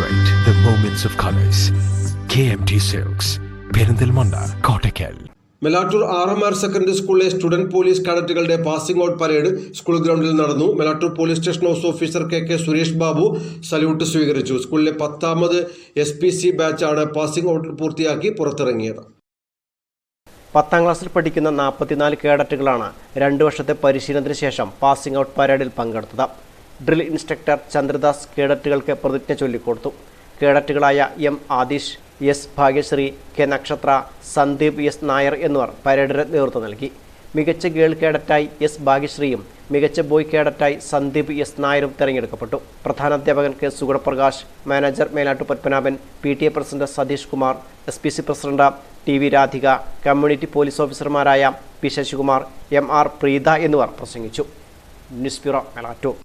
Celebrate the moments of colors. KMT Silks, Perinthalmanna, Kottakkal. Melattur R secondary സ്കൂളിലെ student police കാഡറ്റുകളുടെ passing out parade school ഗ്രൗണ്ടിൽ നടന്നു. Melattur police station house officer K Suresh Babu salute സ്വീകരിച്ചു. സ്കൂളിലെ 10ാമത് SPC ബാച്ചാണ് പാസിംഗ് ഔട്ട് പൂർത്തിയാക്കി പുറത്തിറങ്ങിയത്. 10ാം ക്ലാസ്സിൽ പഠിക്കുന്ന 44 കേഡറ്റുകളാണ് 2 വർഷത്തെ പരിശീലനത്തിന് ശേഷം പാസിംഗ് ഔട്ട് പരേഡിൽ പങ്കെടുത്തത്. ഡ്രിൽ ഇൻസ്ട്രക്ടർ ചന്ദ്രദാസ് കേഡറ്റുകൾക്ക് പ്രതിജ്ഞ ചൊല്ലിക്കൊടുത്തു. കേഡറ്റുകളായ M. Adish, S. Bhagyashree, K. നക്ഷത്ര, സന്ദീപ് S. നായർ എന്നിവർ പരേഡിന് നേതൃത്വം നൽകി. മികച്ച ഗേൾ കേഡറ്റായി S. ഭാഗ്യശ്രീയും മികച്ച ബോയ് കേഡറ്റായി സന്ദീപ് S. നായരും തെരഞ്ഞെടുക്കപ്പെട്ടു. പ്രധാനാധ്യാപകൻ K. Sugunaprakash, manager Melattu Padmanabhan, PTA president Satheesh Kumar, SPC president TV Radhika, community police ഓഫീസർമാരായ P. ശശികുമാർ, MR പ്രീത എന്നിവർ പ്രസംഗിച്ചു. News bureau, Melattur.